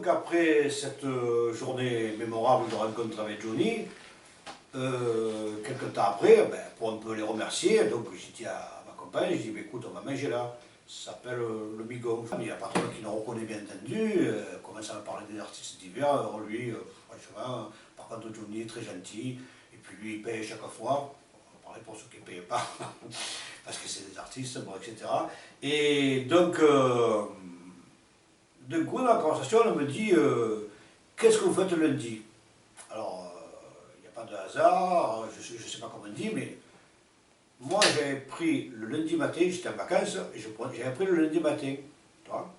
donc après cette journée mémorable de rencontre avec Johnny, quelques temps après, ben, pour un peu les remercier, donc j'ai dit à ma compagne, j'ai dit, ben, écoute, on va manger là, ça s'appelle le Migon. Il y a pas trop qui nous reconnaît bien entendu, commence à me parler des artistes divers, alors lui, franchement, par contre Johnny est très gentil, et puis lui il paye chaque fois, on va parler pour ceux qui ne payent pas, parce que c'est des artistes, bon, etc. Et donc, d'un coup dans la conversation, elle me dit, qu'est-ce que vous faites le lundi? Alors, il n'y a pas de hasard, je ne sais pas comment on dit, mais moi j'avais pris le lundi matin, j'étais en vacances, et j'avais pris le lundi matin. Tu vois.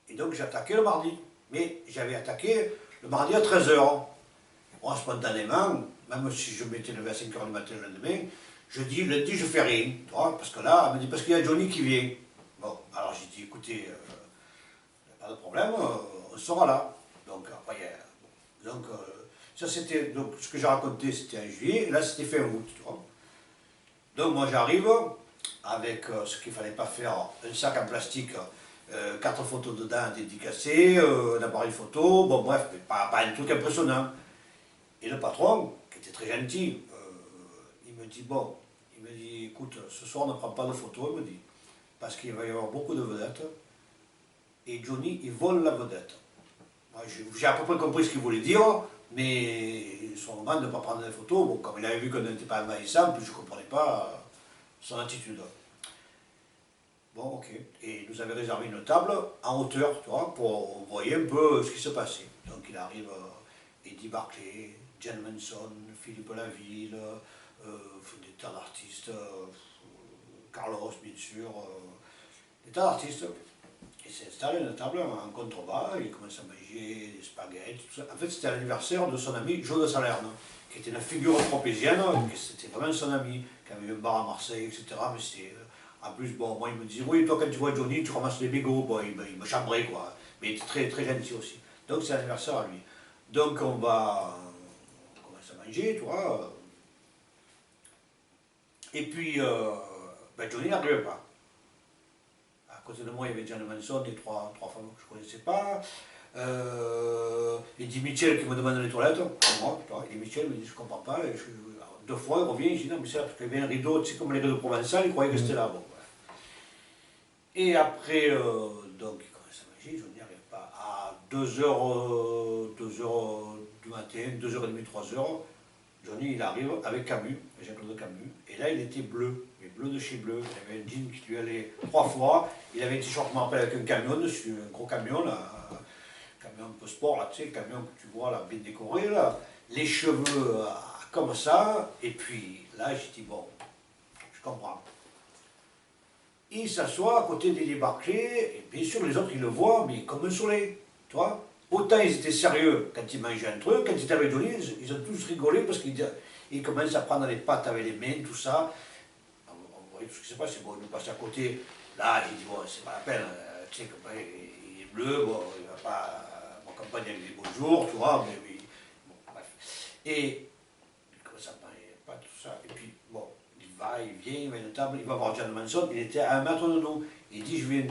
Et donc j'ai attaqué le mardi. Mais j'avais attaqué le mardi à 13 h. Moi, spontanément, même si je m'étais levé à 5 h du matin le lendemain, je dis lundi je fais rien. Tu vois, parce que là, elle me dit parce qu'il y a Johnny qui vient. Bon, alors j'ai dit écoutez, il n'y a pas de problème, on sera là. Donc après, donc, ça c'était, donc ce que j'ai raconté c'était en juillet, et là c'était fin août, tu vois. Donc moi j'arrive avec ce qu'il ne fallait pas faire, un sac en plastique, 4 photos dedans dédicacées, un appareil photo, bon bref, mais pas un truc impressionnant. Et le patron, qui était très gentil, il me dit bon, il me dit écoute, ce soir on ne prend pas de photos, il me dit, parce qu'il va y avoir beaucoup de vedettes, et Johnny il vole la vedette. J'ai à peu près compris ce qu'il voulait dire, mais son moment de ne pas prendre des photos, bon, comme il avait vu qu'on n'était pas envahissant, puis je ne comprenais pas son attitude. Bon, ok. Et il nous avait réservé une table en hauteur, tu vois, pour voir un peu ce qui se passait. Donc il arrive Eddie Barclay, Jen Manson, Philippe Laville, des tas d'artistes, Carlos, bien sûr, des tas d'artistes. Il s'est installé à une table en contrebas, il commence à manger des spaghettis, tout ça. En fait, c'était l'anniversaire de son ami Joe de Salerne, qui était une figure tropézienne, c'était vraiment son ami, qui avait eu un bar à Marseille, etc. Mais c'était, en plus, bon, moi, il me disait, oui, toi, quand tu vois Johnny, tu ramasses les bégots, bon, il me chambrait, quoi. Mais il était très, très gentil aussi. Donc, c'est l'anniversaire à lui. Donc, on commence à manger, tu vois. Et puis, ben, Johnny n'arrivait pas. À côté de moi, il y avait Jen Manson et trois femmes que je ne connaissais pas. Eddie Mitchell qui me demande les toilettes. Moi, Eddie Mitchell me dit je ne comprends pas. Et deux fois, il revient, je dis non, mais c'est là parce qu'il y avait un rideau, tu sais, comme les rideaux provençaux, il croyait que c'était là. Bon, voilà. Et après, donc, il commence à manger, je n'y arrive pas. À 2 h du matin, 2 h 30, 3 h, Johnny, il arrive avec Camus, Jean-Claude Camus, et là, il était bleu. Bleu de chez Bleu, il avait un jean qui lui allait 3 fois, il avait un t-shirt, je me rappelle, avec un camion dessus, un gros camion, là, un camion un peu sport, là, tu sais, le camion que tu vois, là, bien décoré, là, les cheveux comme ça, et puis là, j'ai dit, bon, je comprends. Il s'assoit à côté d'Eddie Barclay, et bien sûr, les autres, ils le voient, mais comme un soleil, tu vois. Autant ils étaient sérieux quand ils mangeaient un truc, quand ils étaient avec Johnny, ils ont tous rigolé parce qu'ils commencent à prendre les pâtes avec les mains, tout ça. Tout ce qui se passe, c'est bon, il nous passe à côté. Là, j'ai dit, bon, c'est pas la peine, tu sais, il est bleu, bon, il va pas m'accompagner avec des beaux jours, tu vois, mais oui, bon, bref. Et il commence à parler, pas tout ça, et puis, bon, il va, il vient, il va à une table, il va voir Jen Manson, il était à 1 mètre de nous. Il dit, je viens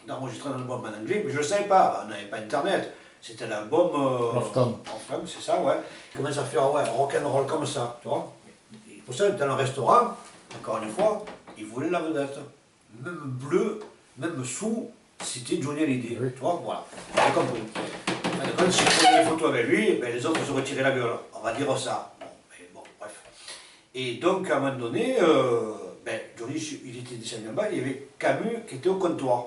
d'enregistrer un album en anglais, mais je ne le savais pas, on n'avait pas internet. C'était l'album en France, c'est ça, ouais. Il commence à faire, ouais, rock'n'roll comme ça, tu vois. Et pour ça, dans le restaurant, encore une fois, il voulait la vedette. Même bleu, même sous, c'était Johnny Hallyday. Oui. Tu vois, voilà. Vous avez compris. Quand si je prenais des photos avec lui, ben, les autres se retiraient la gueule. On va dire ça. Bon, mais bon, bref. Et donc, à un moment donné, ben, Johnny, il était descendu en bas, il y avait Camus qui était au comptoir.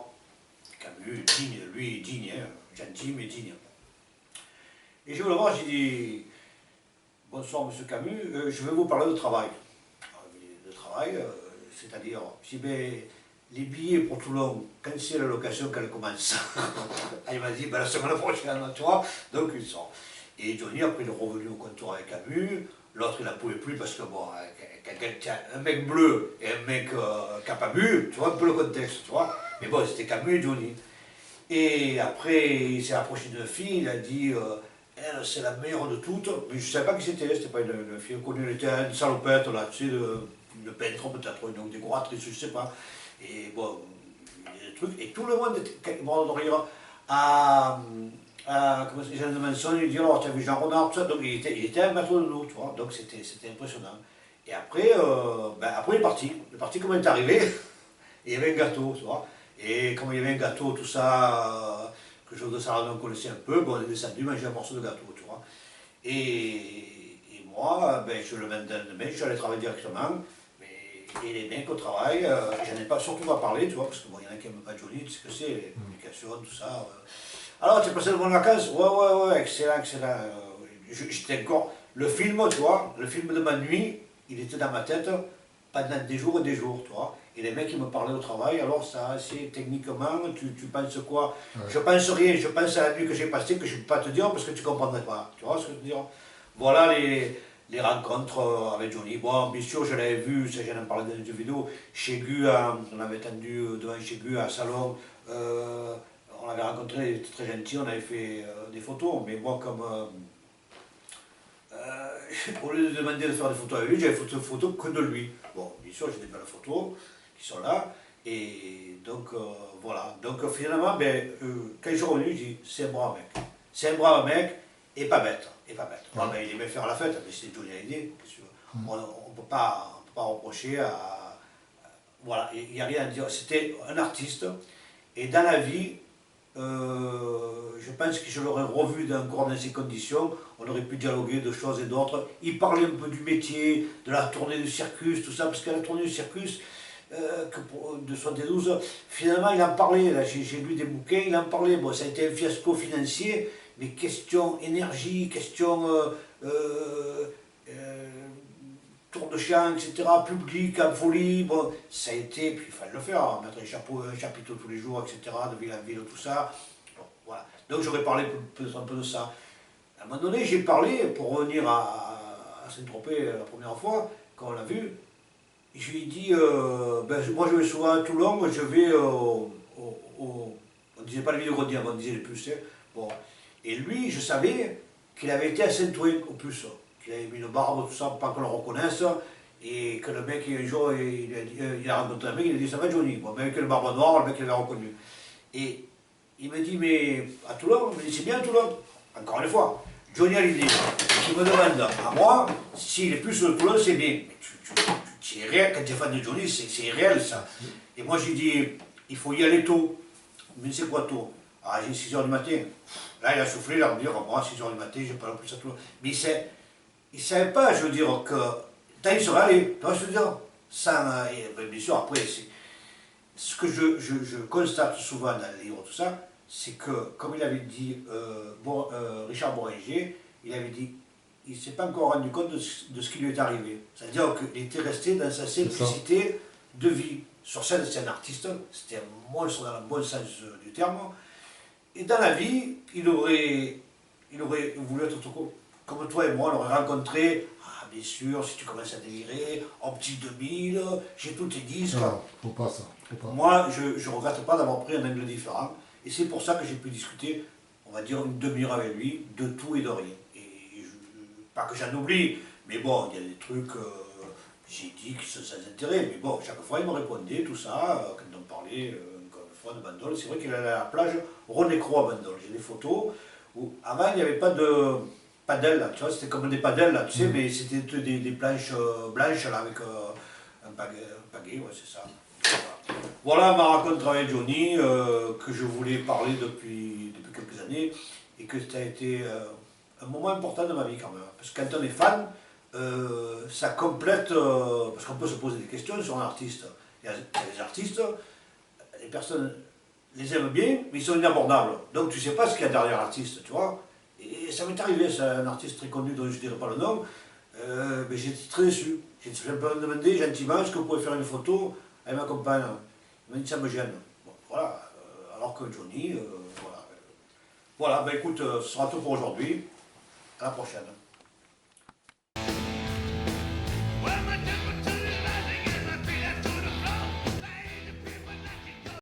Camus, digne, lui, digne, hein, gentil, mais digne. Et je vais le voir, j'ai dit, bonsoir, monsieur Camus, je vais vous parler de travail. De travail, c'est-à-dire, si ben, les billets pour Toulon, quand c'est la location qu'elle commence, il m'a dit, ben, la semaine prochaine, tu vois, donc il sort. Et Johnny, après, il est revenu au comptoir avec Camus, l'autre, il n'en pouvait plus parce que, bon, un mec bleu et un mec qui n'a pas bu, tu vois un peu le contexte, tu vois. Mais bon, c'était Camus et Johnny. Et après, il s'est approché d'une fille, il a dit, elle, c'est la meilleure de toutes, mais je ne savais pas qui c'était pas une fille connue, elle était une salopette, là, tu sais, une peintre peut-être, une décoratrice, je ne sais pas. Et bon, il y a des trucs, et tout le monde était mort de rire. comment ça, Jean de Manson, il dit alors tu as vu Jean Renard, tout ça, donc il était un maître de nous, tu vois, donc c'était impressionnant. Et après, après il est parti comme il est arrivé, et il y avait un gâteau, tu vois. Et comme il y avait un gâteau, tout ça, que José de Saradon connaissait un peu, bon, on est descendu manger un morceau de gâteau, tu vois. Et moi, ben, je le lendemain, je suis allé travailler directement. Et les mecs au travail, j'en ai pas, surtout pas parlé, tu vois, parce qu'il bon, y en a qui n'aiment pas Johnny, tu sais ce que c'est, les communications, tout ça. Alors, tu as passé de bonnes vacances? Ouais, excellent, excellent. J'étais encore. Le film, tu vois, le film de ma nuit, il était dans ma tête pendant des jours et des jours, tu vois. Et les mecs, ils me parlaient au travail, alors ça, c'est techniquement, tu penses quoi? Ouais. Je pense rien, je pense à la nuit que j'ai passée, que je ne peux pas te dire parce que tu ne comprendrais pas. Tu vois ce que je veux dire? Voilà les rencontres avec Johnny. Bon, bien sûr, je l'avais vu, ça j'en ai parlé dans une vidéo, chez Gu, on avait attendu devant chez Gu à Salon. On l'avait rencontré, il était très gentil, on avait fait des photos, mais moi, comme. Au lieu de demander de faire des photos avec lui, j'avais fait des photos que de lui. Bon, bien sûr, j'ai des belles photos qui sont là, et donc voilà. Donc finalement, ben, quand je suis revenu, je dis c'est un brave mec. C'est un brave mec, et pas bête. Et pas bête. Ouais. Ben, il aimait faire la fête, mais c'était Johnny Hallyday. On ne peut pas reprocher à. Voilà, il n'y a rien à dire. C'était un artiste, et dans la vie, je pense que je l'aurais revu encore dans ces conditions, on aurait pu dialoguer de choses et d'autres. Il parlait un peu du métier, de la tournée du circus, tout ça, parce que la tournée du circus de 72, finalement il en parlait, j'ai lu des bouquins, il en parlait, bon ça a été un fiasco financier, mais question énergie, question tour de chant, etc., public, en folie, bon, ça a été, puis il fallait le faire, hein, mettre un chapiteau tous les jours, etc., de ville en ville, tout ça. Bon, voilà. Donc j'aurais parlé un peu de ça. À un moment donné, j'ai parlé, pour revenir à Saint-Tropez la première fois, quand on l'a vu, je lui ai dit, ben, moi je vais souvent à Toulon, je vais on ne disait pas les villes de Grodier, on disait les puces, hein. Bon. Et lui, je savais qu'il avait été à Saint-Ouen, au plus. Il avait mis une barbe, tout ça, pour pas qu'on le reconnaisse, et que le mec, un jour, il a rencontré un mec, il a dit, ça va Johnny, bon, même avec le barbe noire, le mec l'avait reconnu. Et il me dit, mais à Toulon, il me dit, c'est bien Toulon. Encore une fois, Johnny Hallyday, qui me demande à moi, si les puces de Toulon, c'est bien. Mais c'est réel, quand tu es fan de Johnny, c'est réel ça. Et moi, j'ai dit, il faut y aller tôt. Mais c'est quoi tôt? Ah, j'ai 6h du matin. Là, il a soufflé, il a dit, moi, 6h du matin, j'ai pas non plus à Toulon. Mais il ne savait pas, je veux dire, que tant il serait allé, tu vois ce que je veux dire, sans, bien sûr, après, ce que je constate souvent dans les livres, tout ça, c'est que, comme il avait dit Richard Bohringer, il avait dit, il ne s'est pas encore rendu compte de ce qui lui est arrivé. C'est-à-dire qu'il était resté dans sa simplicité de vie. Sur scène, c'est un artiste, c'était un monstre dans le bon sens du terme, et dans la vie, il aurait voulu être comme toi et moi, on aurait rencontré, ah bien sûr, si tu commences à délirer, en petit 2000, j'ai tous tes disques. Non, faut pas ça. Faut pas. Moi, je ne regrette pas d'avoir pris un angle différent, et c'est pour ça que j'ai pu discuter, on va dire, une demi-heure avec lui, de tout et de rien. Et pas que j'en oublie, mais bon, il y a des trucs, j'ai dit qui sont sans intérêt, mais bon, chaque fois il me répondait, tout ça, quand on parlait, encore une fois, de Bandol, c'est vrai qu'il allait à la plage René-Croix à Bandol, j'ai des photos, où avant il n'y avait pas de padelles, là, tu vois, c'était comme des padelles, là, tu sais, mais c'était des planches blanches, là, avec un pagaie, ouais, c'est ça. Voilà ma rencontre avec Johnny, que je voulais parler depuis quelques années, et que ça a été un moment important de ma vie quand même. Parce que quand on est fan, ça complète, parce qu'on peut se poser des questions sur un artiste. Il y a des artistes, les personnes les aiment bien, mais ils sont inabordables. Donc tu ne sais pas ce qu'il y a derrière l'artiste, tu vois. Et ça m'est arrivé, c'est un artiste très connu dont je ne dirai pas le nom, mais j'étais très déçu. J'ai simplement demandé gentiment, est-ce que vous pouvez faire une photo avec ma compagne? Il m'a dit, ça me gêne. Bon, voilà, alors que Johnny, voilà. Voilà, ben écoute, ce sera tout pour aujourd'hui. À la prochaine.